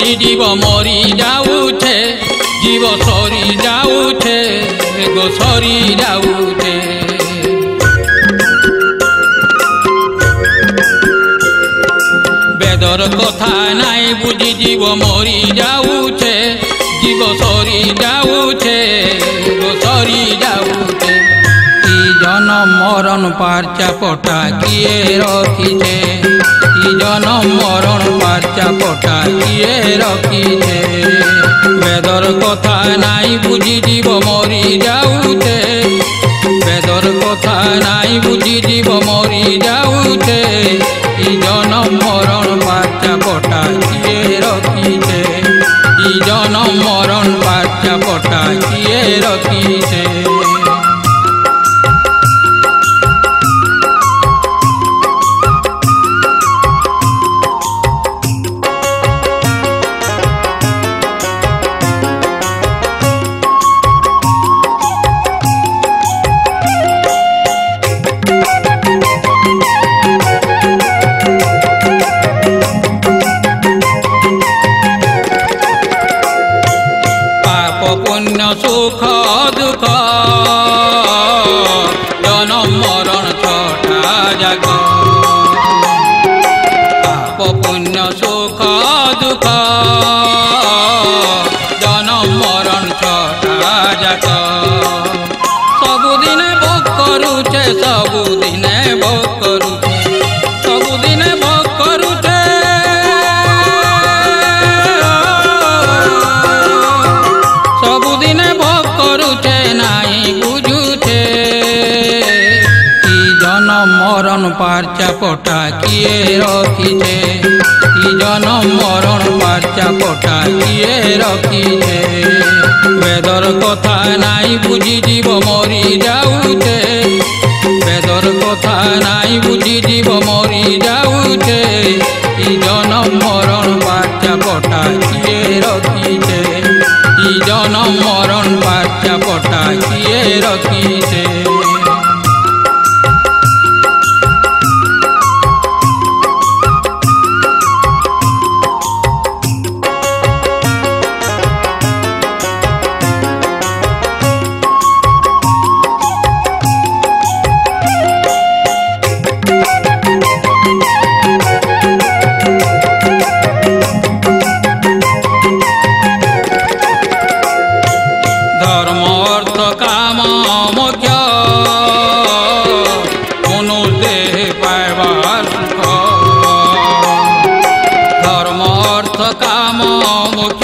বুঝি জীব মরি যাউছে, জীব সরি যাউছে গো সরি যাউছে। বেদর কথা নাই বুঝি জীব মরি যাউছে, জীব সরি যাউছে গো সরি যাউছে। কি জনম মরণ পারচা পটা কিয়ে রখিছে, কি জনম মরণ পারচা পটা কিয়ে রখিছে। বেদর কথা নাই বুঝি জীব মরি যাউছে, বেদর কথা নাই বুঝি জীব মরি যাউছে। কি জনম মরণ পারচা পটা কিয়ে রখিছে, কি জনম মরণ পারচা পটা কিয়ে রখিছে। পুণ্য সুখ দুঃখ জনম মরণ ছটা জাগ, পাপ পুণ্য সুখ দুঃখ জনম মরণ ছটা জাগ। ସବୁଦିନେ ଭୋଗ କରୁଛେ, ସବୁଦିନେ ଭୋଗ କରୁଛେ, ସବୁଦିନେ ଭୋଗ କରୁଛେ। ସବୁଦିନେ ଭୋଗ କରୁଛେ ନାଇଁ ବୁଝୁଛେ। କି ଜନମ ମରଣ ପାରଚା ପଟା କିଏ ରଖିଛେ, କି ଜନମ ମରଣ ପାରଚା ପଟା କିଏ ରଖିଛେ। ବେଦର କଥା ନାଇଁ ବୁଝି জীব মরি যাউছে, বেদর কথা নাই বুঝি জীব মরি যাউছে। কি জনম মরণ পারচা পটা কিয়ে রখিছে, কি জনম মরণ পারচা পটা কিয়ে রখিছে। ধর্ম অর্থ কাম মোক্ষ মনুষ্যে পাইবার সুখ, ধর্ম অর্থ কাম মোক্ষ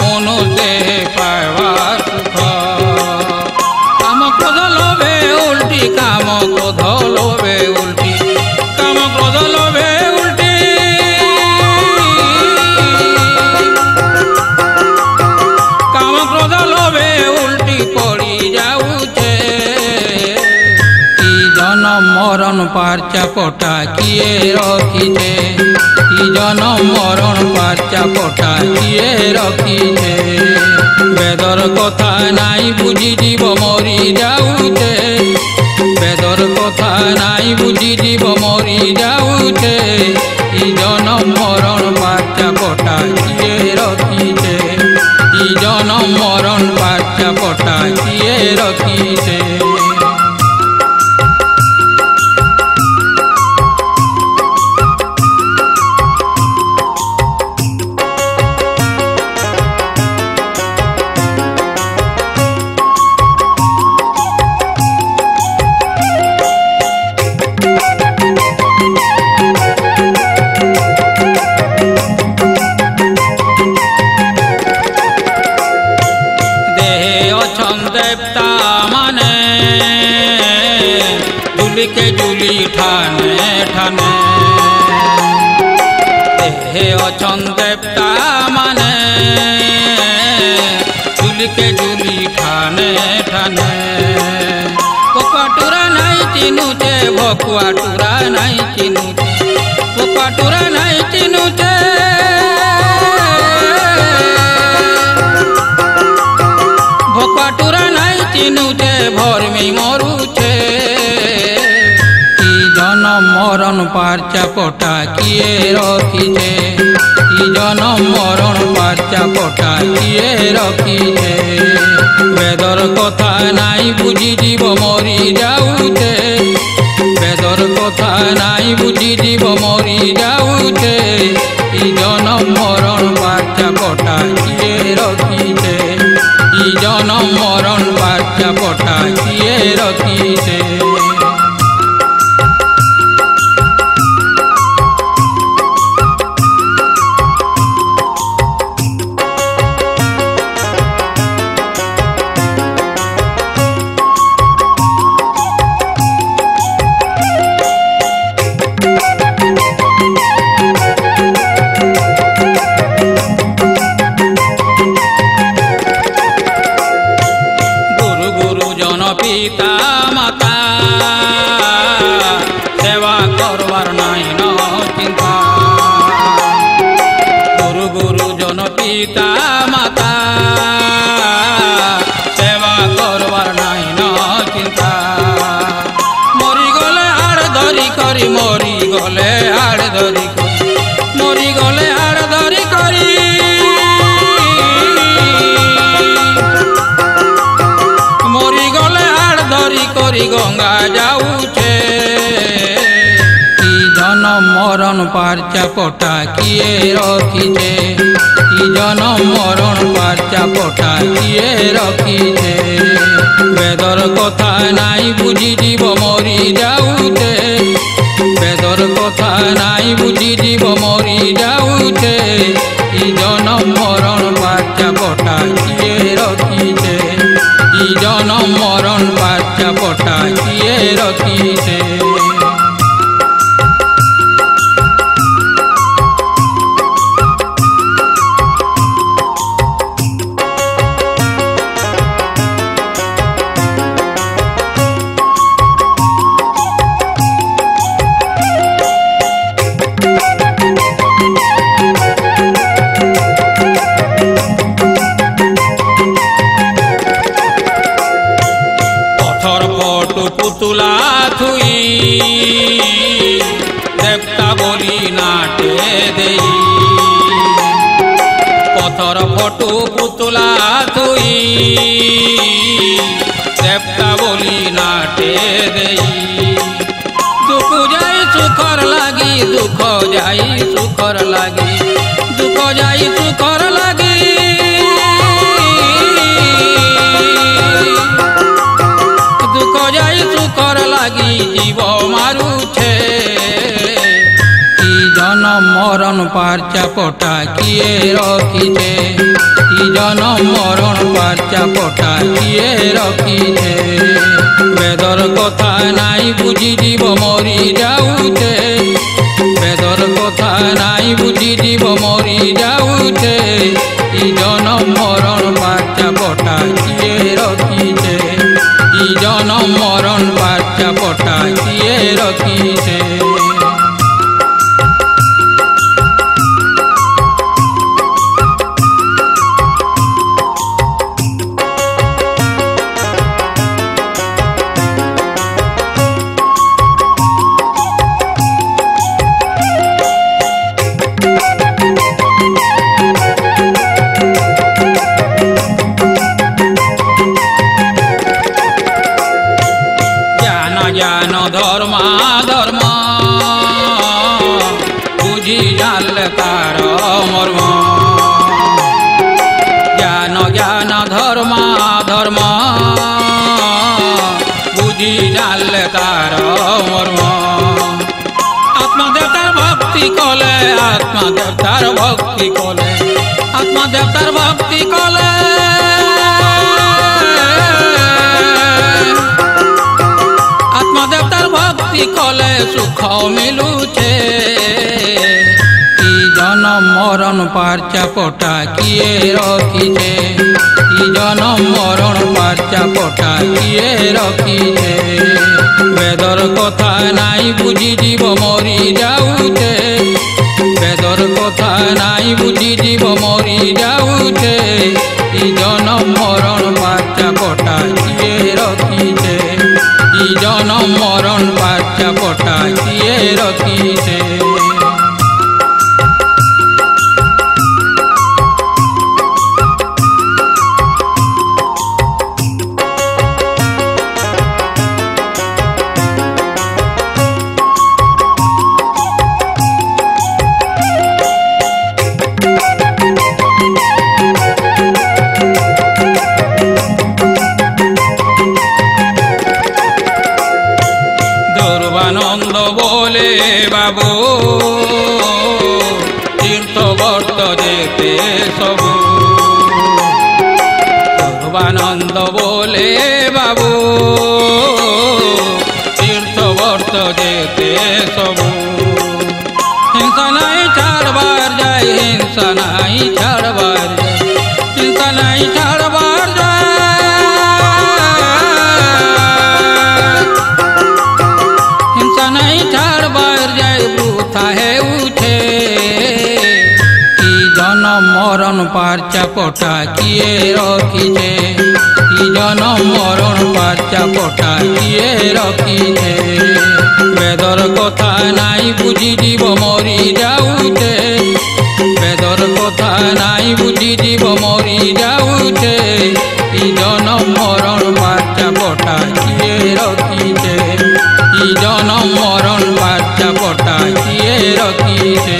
মনুষ্যে পাইবার সুখ। কাম ক্রোধ লোভে উল্টি, কাম ক্রোধ লোভে উল্টি, কাম ক্রোধ লোভে উল্টি। কাম ক্রোধ লোভে উল্টি পড়ি যাউছে। কি জনম মরণ পারচা পটা কিয়ে রখিছে, কি জনম মরণ পারচা পটা কিয়ে রখিছে। বেদর কথা নাই বুঝি জীব মরি যাউছে, বেদর কথা নাই বুঝি জীব মরি যাউছে। কি জনম মরণ পারচা পটা কিয়ে রখিছে, কি জনম মরণ পারচা পটা কিয়ে রখিছে। देवता माने झूली के झूली ठाने ठाने, देहे अछन देवता माने झूली के झूली ठाने ठाने। भकुआटुरा नहीं चिनुचे, भकुआटुरा नहीं चिनुचे, भकुआटुरा नहीं चिनुचे। भकुआटुरा नहीं चिनुचे, भरमी मरुचे। की जन्म मरण पारचा पटा किए रखिछे। জনম মরণ বাচ্চা পটা কিয়ে রখিছে বেদর কথা নাই বুঝি জীব মরি যাউছে বেদর কথা নাই বুঝি জীব মরি যাউছে ই জনম মরণ বাচ্চা পটা কিয়ে রখিছে ই জনম মরণ বাচ্চা পটা কিয়ে রখিছে পিতা মাতা সেবা করবার নাই ন চিন্তা গুরু গুরুজন পিতা মাতা সেবা করবার নাই ন চিন্তা মরি গলে হাড় ধরি করি মরি গলে হাড় ধরি করি মরি গলে হাড় ধরি করি করি গঙ্গা যাউছে কি জনম মরণ পারচা পটা কিয়ে রখিছে কি জনম মরণ পারচা পটা কিয়ে রখিছে বেদর কথা নাই বুঝি জীব মরি যাউছে বেদর কথা নাই বুঝি জীব মরি যাউছে কি জনম মরণ পারচা পটা কিয়ে রখিছে কি জনম মরণ বাচ্চা পটা কিয়ে রখিছে পুতুলা থুই দেবতা বলি নাটে দেই পথর ফটো পুতুলা থুই দেবতা বলি নাটে দেই দুঃখ যাই সুখর লাগি দুঃখ যাই সুখর লাগি দুঃখ যাই সুখর লাগি দুঃখ যাই সুখর লাগি জীব মারুছে কি জনম মরণ পারচা পটা কিয়ে রখিছে কি জনম মরণ পারচা পটা কিয়ে রখিছে বেদর কথা নাই বুঝি জীব মরি যাউছে বেদর কথা নাই বুঝি জীব মরি যাউছে কি জনম মরণ পারচা পটা কিয়ে রখিছে কি জনম মরণ বাচ্চা পটা কিয়ে রখিছে জ্ঞান ধর্ম ধর্ম বুঝি জানলে তার মর্ম জ্ঞান জ্ঞান ধর্ম ধর্ম বুঝি জানলে তার মর্ম আত্মদেবতার ভক্তি কলে আত্মদেবতার ভক্তি কলে আত্মদেবতার ভক্তি কলে আত্মদেবতার ভক্তি কলে সুখ মিলুছে কি জনম মরণ পারচা পটা কিয়ে রখিছে কি জনম মরণ পারচা পটা কিয়ে রখিছে বেদর কথা নাই বুঝি জীব মরি যাউছে বেদর কথা নাই বুঝি জীব মরি যাউছে কি জনম মরণ পারচা পটা কিয়ে রখিছে কি জনম মরণ বাচ্চা পটা কিয়ে রখিছে সর্বানন্দ বলে বাবু তীর্থবর্ত যেতে সবু সর্বানন্দ বলে বাবু তীর্থবর্ত যেতে সবু হিংসা নাই ছাড়বার যায় হিংসা নাই ছাড়বার যায় হিংসা নাই ছাড়বার যায় হিংসা নাই ছাড়বার যায় বৃথা হে উঠে কি জনম মরণ পার্চা পটা কিয়ে রখিছে কি জনম মরণ পার্চা পটা কিয়ে রখিছে বেদর কথা নাই বুঝি জীব মরি যাউছে বেদর কথা নাই বুঝি জীব মরি যাউছে কি জনম মরণ পার্চা পটা কিয়ে রখিছে কি জনম মরণ পার্চা পটা কিয়ে রখিছে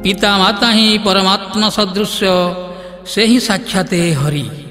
पिता माता ही परमात्मा सदृश से ही साक्षाते हरि।